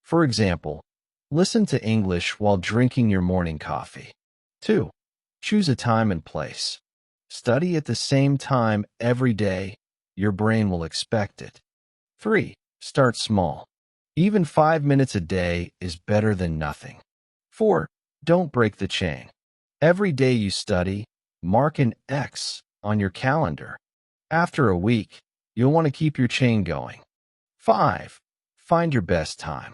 For example, listen to English while drinking your morning coffee. 2. Choose a time and place. Study at the same time every day. Your brain will expect it. 3. Start small. Even 5 minutes a day is better than nothing. 4. Don't break the chain. Every day you study, mark an X on your calendar. After a week, you'll want to keep your chain going. 5. Find your best time.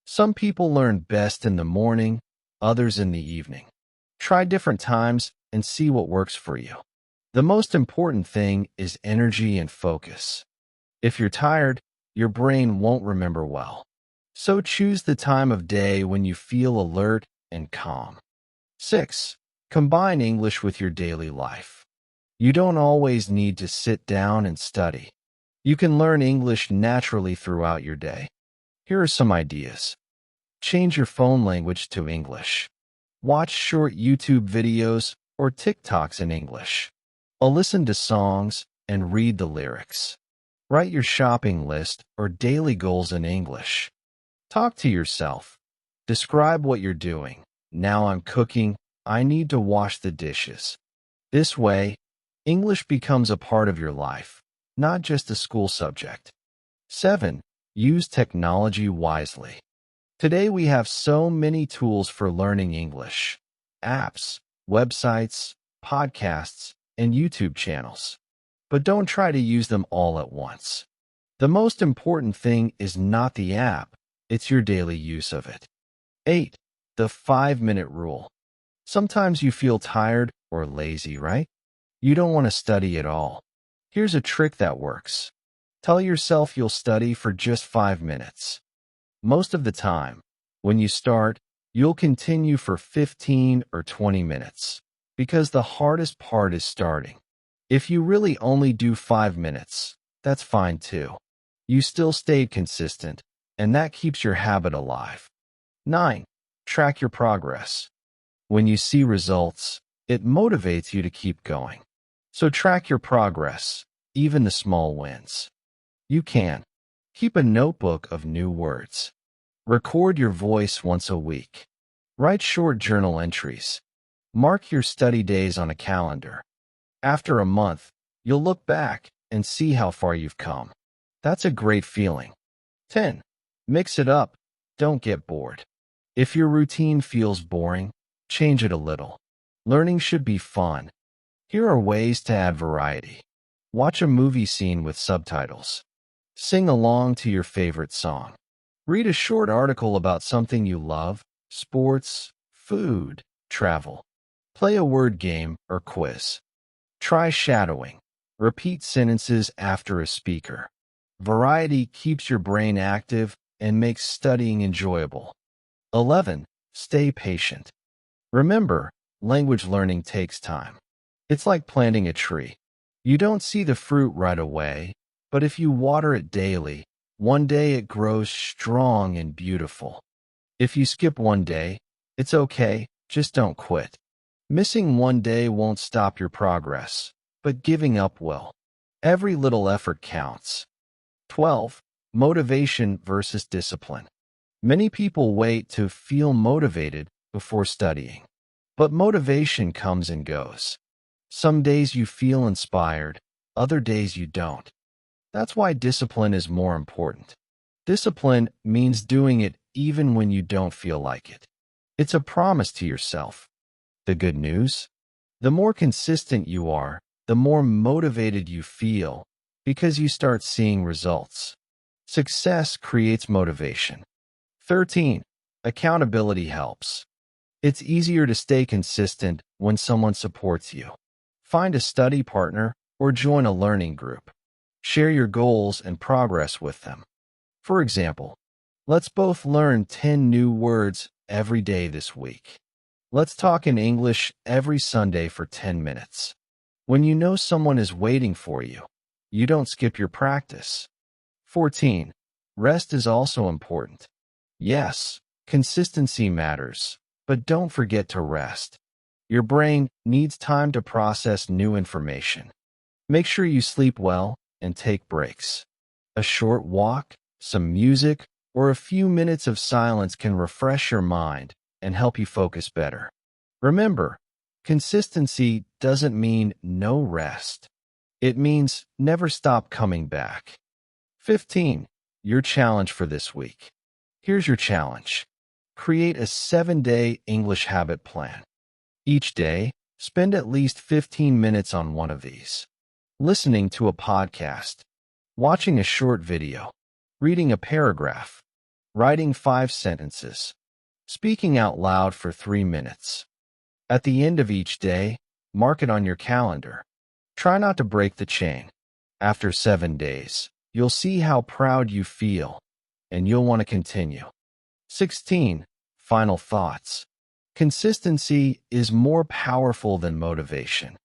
Some people learn best in the morning, others in the evening. Try different times and see what works for you. The most important thing is energy and focus. If you're tired, your brain won't remember well. So choose the time of day when you feel alert and calm. 6. Combine English with your daily life. You don't always need to sit down and study. You can learn English naturally throughout your day. Here are some ideas. Change your phone language to English. Watch short YouTube videos or TikToks in English. Or listen to songs and read the lyrics. Write your shopping list or daily goals in English. Talk to yourself. Describe what you're doing. Now I'm cooking. I need to wash the dishes. This way, English becomes a part of your life, not just a school subject. 7. Use technology wisely. Today we have so many tools for learning English. Apps, websites, podcasts, and YouTube channels. But don't try to use them all at once. The most important thing is not the app, it's your daily use of it. 8. The 5-minute rule. Sometimes you feel tired or lazy, right? You don't want to study at all. Here's a trick that works. Tell yourself you'll study for just 5 minutes. Most of the time, when you start, you'll continue for 15 or 20 minutes, because the hardest part is starting. If you really only do 5 minutes, that's fine too. You still stayed consistent, and that keeps your habit alive. 9. Track your progress. When you see results, it motivates you to keep going. So track your progress, even the small wins. You can. Keep a notebook of new words. Record your voice once a week. Write short journal entries. Mark your study days on a calendar. After a month, you'll look back and see how far you've come. That's a great feeling. 10. Mix it up. Don't get bored. If your routine feels boring, change it a little. Learning should be fun. Here are ways to add variety. Watch a movie scene with subtitles. Sing along to your favorite song. Read a short article about something you love, sports, food, travel. Play a word game or quiz. Try shadowing. Repeat sentences after a speaker. Variety keeps your brain active and makes studying enjoyable. 11. Stay patient. Remember, language learning takes time. It's like planting a tree. You don't see the fruit right away, but if you water it daily, one day it grows strong and beautiful. If you skip one day, it's okay, just don't quit. Missing one day won't stop your progress, but giving up will. Every little effort counts. 12. Motivation versus discipline. Many people wait to feel motivated before studying. But motivation comes and goes. Some days you feel inspired, other days you don't. That's why discipline is more important. Discipline means doing it even when you don't feel like it. It's a promise to yourself. The good news? The more consistent you are, the more motivated you feel because you start seeing results. Success creates motivation. 13. Accountability helps. It's easier to stay consistent when someone supports you. Find a study partner or join a learning group. Share your goals and progress with them. For example, let's both learn 10 new words every day this week. Let's talk in English every Sunday for 10 minutes. When you know someone is waiting for you, you don't skip your practice. 14. Rest is also important. Yes, consistency matters, but don't forget to rest. Your brain needs time to process new information. Make sure you sleep well and take breaks. A short walk, some music, or a few minutes of silence can refresh your mind and help you focus better. Remember, consistency doesn't mean no rest. It means never stop coming back. 15. Your challenge for this week. Here's your challenge. Create a 7-day English habit plan. Each day, spend at least 15 minutes on one of these. Listening to a podcast, watching a short video, reading a paragraph, writing 5 sentences, speaking out loud for 3 minutes. At the end of each day, mark it on your calendar. Try not to break the chain. After 7 days, you'll see how proud you feel, and you'll want to continue. 16. Final thoughts. Consistency is more powerful than motivation.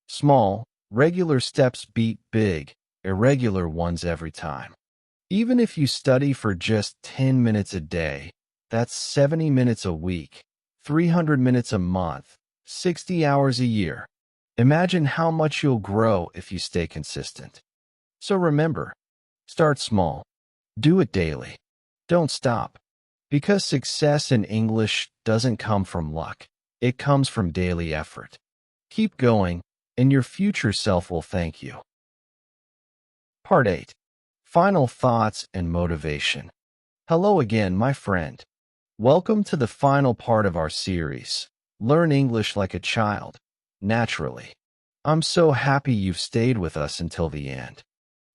Small, regular steps beat big, irregular ones every time. Even if you study for just 10 minutes a day, that's 70 minutes a week, 300 minutes a month, 60 hours a year. Imagine how much you'll grow if you stay consistent. So remember, start small. Do it daily. Don't stop. Because success in English doesn't come from luck. It comes from daily effort. Keep going, and your future self will thank you. Part 8. Final thoughts and motivation. Hello again, my friend. Welcome to the final part of our series, Learn English Like a Child, Naturally. I'm so happy you've stayed with us until the end.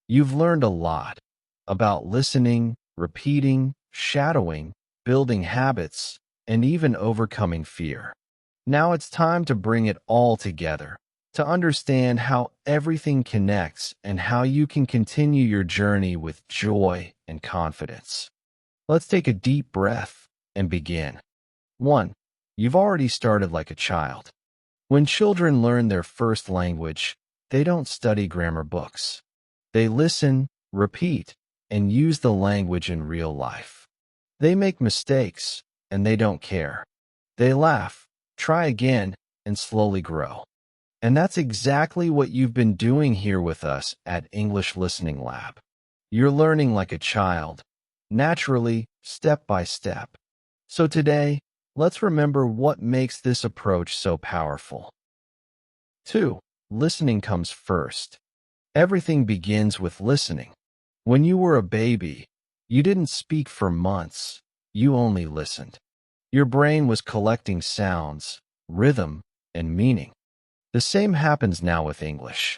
You've learned a lot about listening, repeating, shadowing, building habits, and even overcoming fear. Now it's time to bring it all together, to understand how everything connects and how you can continue your journey with joy and confidence. Let's take a deep breath and begin. 1. You've already started like a child. When children learn their first language, they don't study grammar books. They listen, repeat, and use the language in real life. They make mistakes, and they don't care. They laugh, try again, and slowly grow. And that's exactly what you've been doing here with us at English Listening Lab. You're learning like a child, naturally, step by step. So today, let's remember what makes this approach so powerful. 2. Listening comes first. Everything begins with listening. When you were a baby, you didn't speak for months. You only listened. Your brain was collecting sounds, rhythm, and meaning. The same happens now with English.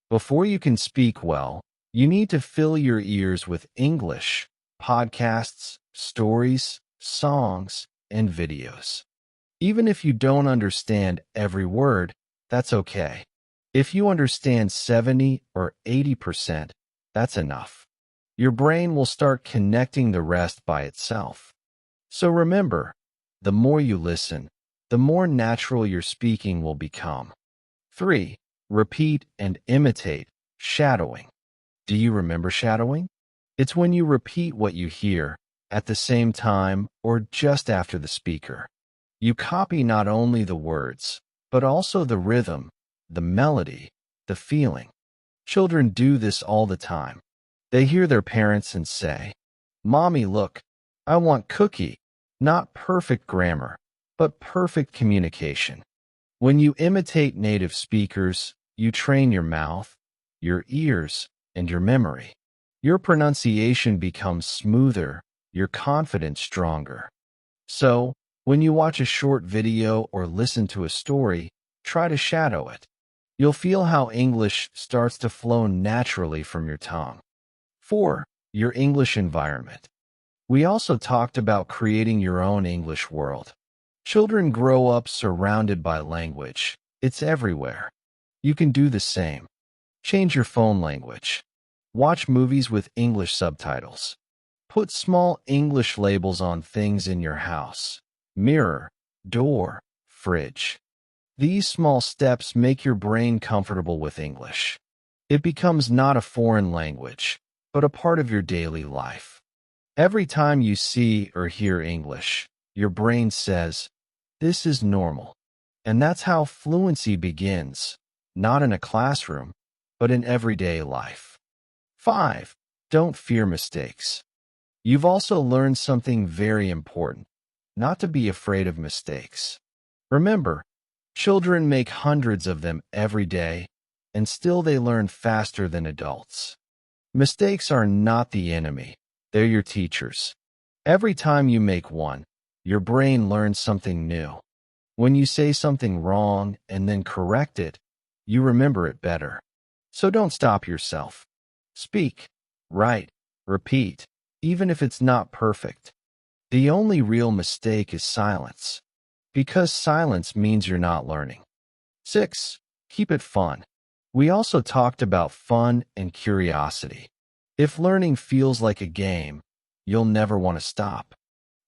Before you can speak well, you need to fill your ears with English, podcasts, stories, songs, and videos. Even if you don't understand every word, that's okay. If you understand 70 or 80%, that's enough. Your brain will start connecting the rest by itself. So remember, the more you listen, the more natural your speaking will become. 3. Repeat and imitate, shadowing. Do you remember shadowing? It's when you repeat what you hear at the same time or just after the speaker. You copy not only the words, but also the rhythm, the melody, the feeling. Children do this all the time. They hear their parents and say, "Mommy, look, I want cookie." Not perfect grammar, but perfect communication. When you imitate native speakers, you train your mouth, your ears, and your memory. Your pronunciation becomes smoother, your confidence stronger. So, when you watch a short video or listen to a story, try to shadow it. You'll feel how English starts to flow naturally from your tongue. 4. Your English environment. We also talked about creating your own English world. Children grow up surrounded by language. It's everywhere. You can do the same. Change your phone language. Watch movies with English subtitles. Put small English labels on things in your house: mirror, door, fridge. These small steps make your brain comfortable with English. It becomes not a foreign language, but a part of your daily life. Every time you see or hear English, your brain says, "This is normal." And that's how fluency begins, not in a classroom, but in everyday life. 5. Don't fear mistakes. You've also learned something very important: not to be afraid of mistakes. Remember, children make hundreds of them every day, and still they learn faster than adults. Mistakes are not the enemy, they're your teachers. Every time you make one, your brain learns something new. When you say something wrong and then correct it, you remember it better. So don't stop yourself. Speak, write, repeat, even if it's not perfect. The only real mistake is silence, because silence means you're not learning. 6. Keep it fun. We also talked about fun and curiosity. If learning feels like a game, you'll never want to stop.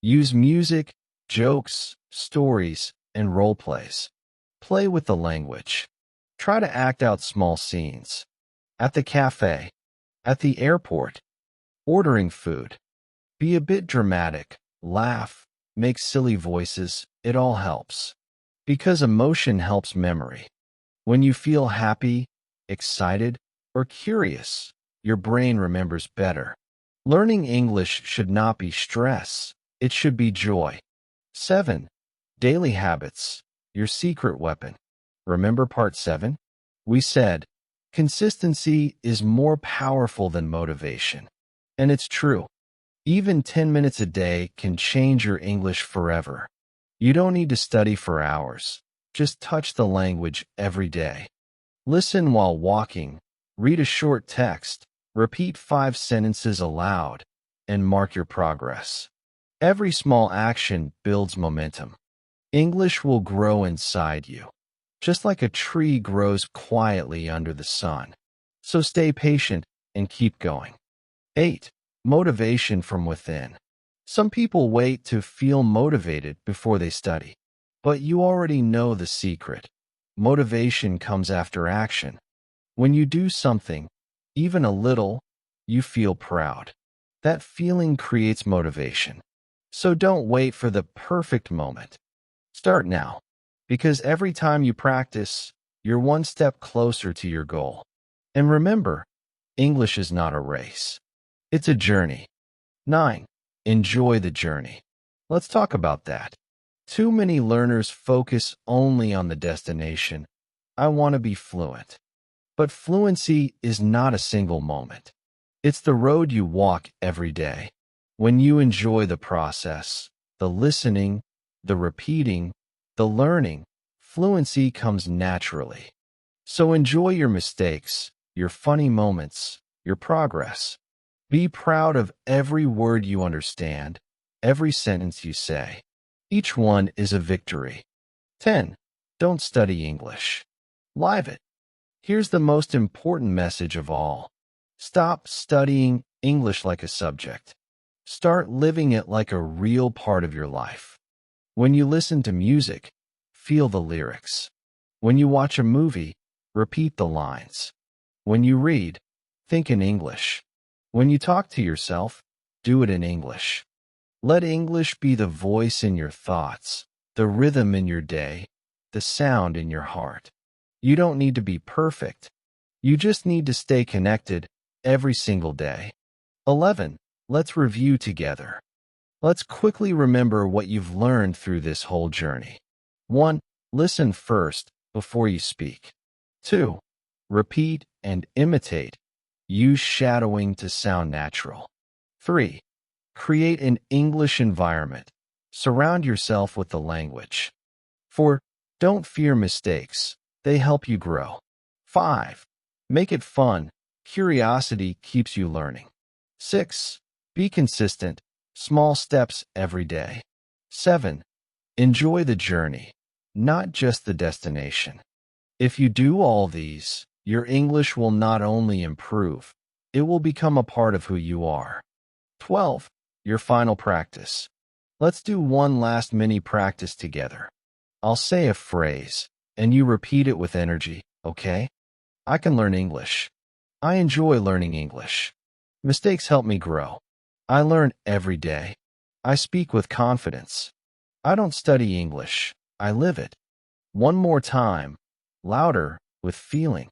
Use music, jokes, stories, and role plays. Play with the language. Try to act out small scenes. At the cafe, at the airport, ordering food. Be a bit dramatic, laugh, make silly voices, it all helps. Because emotion helps memory. When you feel happy, excited, or curious, your brain remembers better. Learning English should not be stress, it should be joy. 7. Daily habits, your secret weapon. Remember part 7? We said, consistency is more powerful than motivation. And it's true. Even 10 minutes a day can change your English forever. You don't need to study for hours. Just touch the language every day. Listen while walking, read a short text, repeat 5 sentences aloud, and mark your progress. Every small action builds momentum. English will grow inside you, just like a tree grows quietly under the sun. So stay patient and keep going. 8. Motivation from within. Some people wait to feel motivated before they study. But you already know the secret. Motivation comes after action. When you do something, even a little, you feel proud. That feeling creates motivation. So don't wait for the perfect moment. Start now, because every time you practice, you're one step closer to your goal. And remember, English is not a race. It's a journey. 9. Enjoy the journey. Let's talk about that. Too many learners focus only on the destination. I want to be fluent. But fluency is not a single moment. It's the road you walk every day. When you enjoy the process, the listening, the repeating, the learning, fluency comes naturally. So enjoy your mistakes, your funny moments, your progress. Be proud of every word you understand, every sentence you say. Each one is a victory. 10. Don't study English. Live it. Here's the most important message of all. Stop studying English like a subject. Start living it like a real part of your life. When you listen to music, feel the lyrics. When you watch a movie, repeat the lines. When you read, think in English. When you talk to yourself, do it in English. Let English be the voice in your thoughts, the rhythm in your day, the sound in your heart. You don't need to be perfect. You just need to stay connected every single day. 11. Let's review together. Let's quickly remember what you've learned through this whole journey. 1. Listen first before you speak. 2. Repeat and imitate. Use shadowing to sound natural. 3. Create an English environment. Surround yourself with the language. 4. Don't fear mistakes. They help you grow. 5. Make it fun. Curiosity keeps you learning. 6. Be consistent. Small steps every day. 7. Enjoy the journey, not just the destination. If you do all these, your English will not only improve, it will become a part of who you are. 12. Your final practice. Let's do one last mini practice together. I'll say a phrase, and you repeat it with energy, okay? I can learn English. I enjoy learning English. Mistakes help me grow. I learn every day. I speak with confidence. I don't study English. I live it. One more time, louder, with feeling.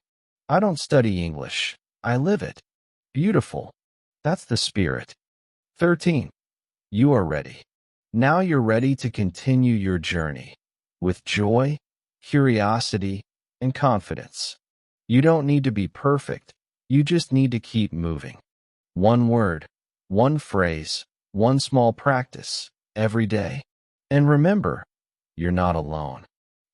I don't study English. I live it. Beautiful. That's the spirit. 13. You are ready. Now you're ready to continue your journey with joy, curiosity, and confidence. You don't need to be perfect. You just need to keep moving. One word, one phrase, one small practice, every day. And remember, you're not alone.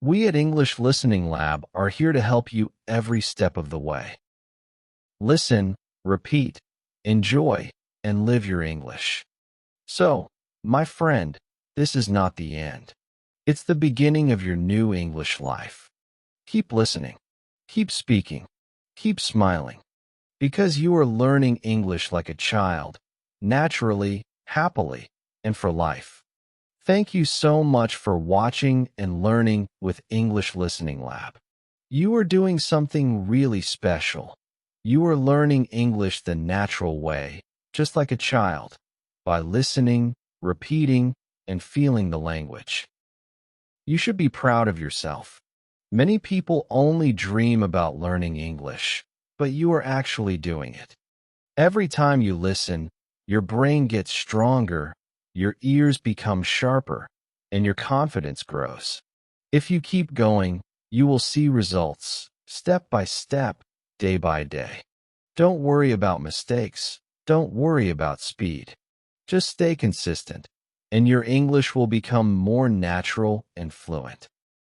We at English Listening Lab are here to help you every step of the way. Listen, repeat, enjoy, and live your English. So, my friend, this is not the end. It's the beginning of your new English life. Keep listening, keep speaking, keep smiling, because you are learning English like a child, naturally, happily, and for life. Thank you so much for watching and learning with English Listening Lab. You are doing something really special. You are learning English the natural way, just like a child, by listening, repeating, and feeling the language. You should be proud of yourself. Many people only dream about learning English, but you are actually doing it. Every time you listen, your brain gets stronger, your ears become sharper, and your confidence grows. If you keep going, you will see results, step by step, day by day. Don't worry about mistakes. Don't worry about speed. Just stay consistent, and your English will become more natural and fluent.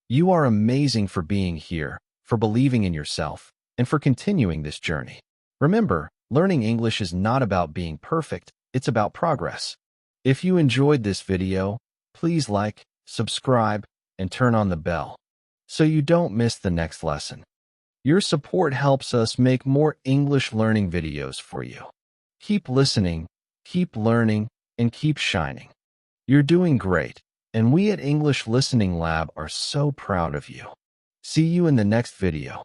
You are amazing for being here, for believing in yourself, and for continuing this journey. Remember, learning English is not about being perfect, it's about progress. If you enjoyed this video, please like, subscribe, and turn on the bell so you don't miss the next lesson. Your support helps us make more English learning videos for you. Keep listening, keep learning, and keep shining. You're doing great, and we at English Listening Lab are so proud of you. See you in the next video.